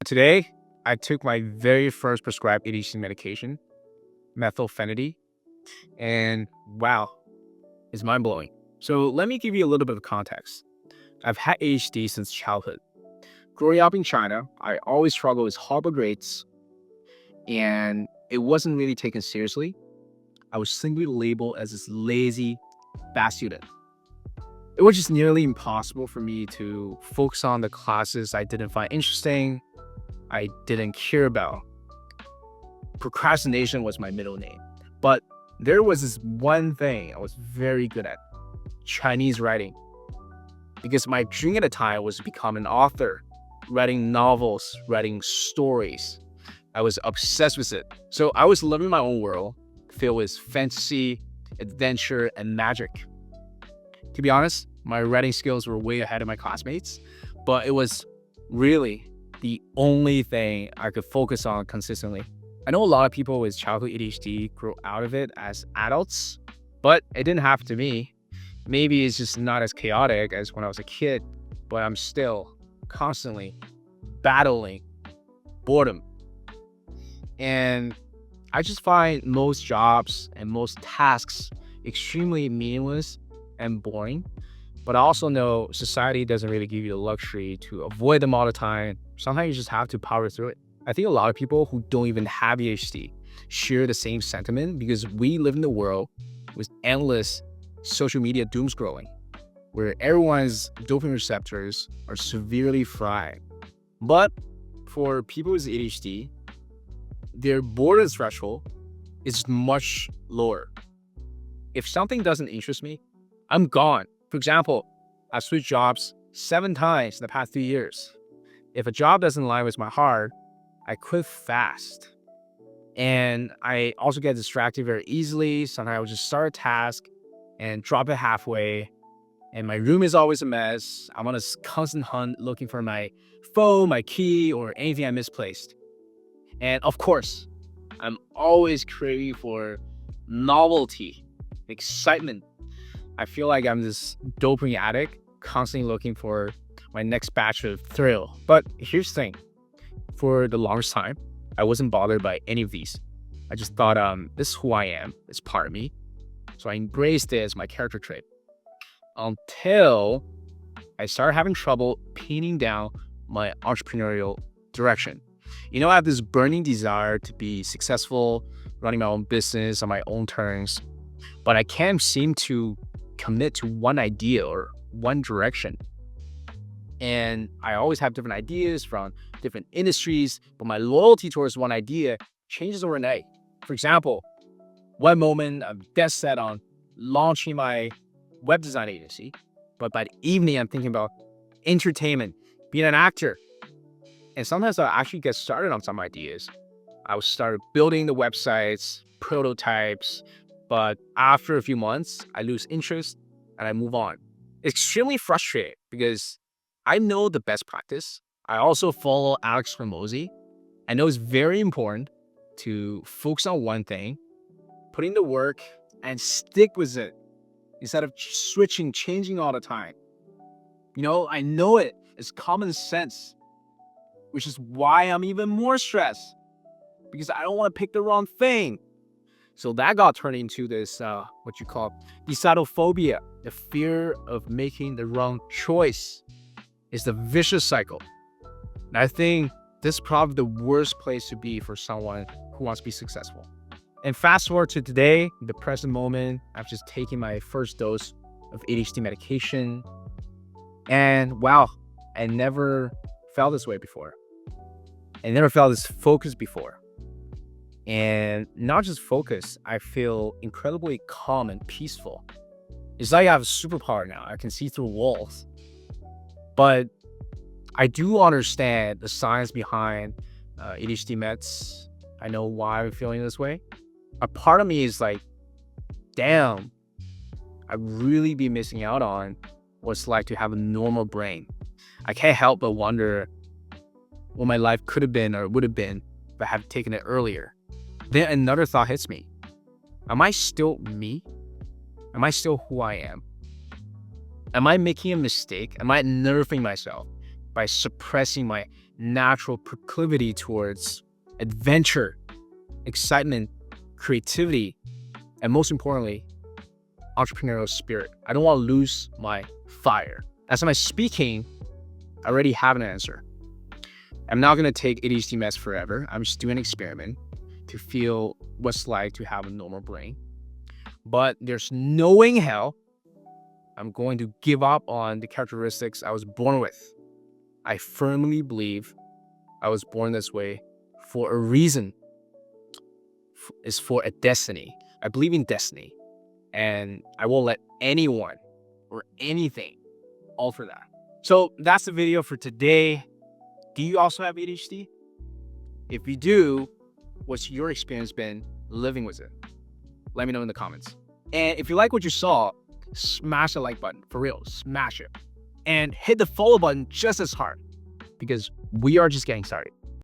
Today, I took my very first prescribed ADHD medication, methylphenidate, and wow, it's mind blowing. So, let me give you a little bit of context. I've had ADHD since childhood. Growing up in China, I always struggled with horrible grades, and it wasn't really taken seriously. I was simply labeled as this lazy, bad student. It was just nearly impossible for me to focus on the classes I didn't find interesting, I didn't care about. Procrastination was my middle name. But there was this one thing I was very good at: Chinese writing. Because my dream at the time was to become an author, writing novels, writing stories. I was obsessed with it. So I was living my own world, filled with fantasy, adventure, and magic. To be honest, my writing skills were way ahead of my classmates, but it was really the only thing I could focus on consistently. I know a lot of people with childhood ADHD grow out of it as adults, but it didn't happen to me. Maybe it's just not as chaotic as when I was a kid, but I'm still constantly battling boredom. And I just find most jobs and most tasks extremely meaningless and boring. But I also know society doesn't really give you the luxury to avoid them all the time. Sometimes you just have to power through it. I think a lot of people who don't even have ADHD share the same sentiment because we live in a world with endless social media doom scrolling, where everyone's dopamine receptors are severely fried. But for people with ADHD, their boredom threshold is much lower. If something doesn't interest me, I'm gone. For example, I've switched jobs 7 times in the past 3 years. If a job doesn't align with my heart, I quit fast. And I also get distracted very easily. Sometimes I will just start a task and drop it halfway. And my room is always a mess. I'm on a constant hunt looking for my phone, my key, or anything I misplaced. And of course, I'm always craving for novelty, excitement. I feel like I'm this dopamine addict, constantly looking for my next batch of thrill. But here's the thing. For the longest time, I wasn't bothered by any of these. I just thought, this is who I am. It's part of me. So I embraced it as my character trait. Until I started having trouble pinning down my entrepreneurial direction. I have this burning desire to be successful, running my own business on my own terms, but I can't seem to commit to one idea or one direction. And I always have different ideas from different industries, but my loyalty towards one idea changes overnight. For example, one moment I'm dead set on launching my web design agency, but by the evening I'm thinking about entertainment, being an actor. And sometimes I'll actually get started on some ideas. I will start building the websites, prototypes, but after a few months, I lose interest and I move on. It's extremely frustrating because I know the best practice. I also follow Alex Hormozy. I know it's very important to focus on one thing, put in the work, and stick with it instead of switching, changing all the time. I know it. It's common sense, which is why I'm even more stressed because I don't want to pick the wrong thing. So that got turned into this, what you call decidophobia, the fear of making the wrong choice. It's the vicious cycle. And I think this is probably the worst place to be for someone who wants to be successful. And fast forward to today, the present moment, I've just taken my first dose of ADHD medication. And wow, I never felt this way before. I never felt this focus before. And not just focus, I feel incredibly calm and peaceful. It's like I have a superpower now. I can see through walls. But I do understand the science behind ADHD meds. I know why I'm feeling this way. A part of me is like, damn, I'd really be missing out on what it's like to have a normal brain. I can't help but wonder what my life could have been or would have been if I had taken it earlier. Then another thought hits me. Am I still me? Am I still who I am? Am I making a mistake? Am I nerfing myself by suppressing my natural proclivity towards adventure, excitement, creativity, and most importantly, entrepreneurial spirit. I don't want to lose my fire. As I'm speaking, I already have an answer. I'm not going to take ADHD meds forever. I'm just doing an experiment to feel what's like to have a normal brain. But there's no way in hell I'm going to give up on the characteristics I was born with. I firmly believe I was born this way for a reason. It's for a destiny. I believe in destiny. And I won't let anyone or anything alter that. So that's the video for today. Do you also have ADHD? If you do, what's your experience been living with it? Let me know in the comments. And if you like what you saw, smash the like button. For real, smash it. And hit the follow button just as hard, because we are just getting started.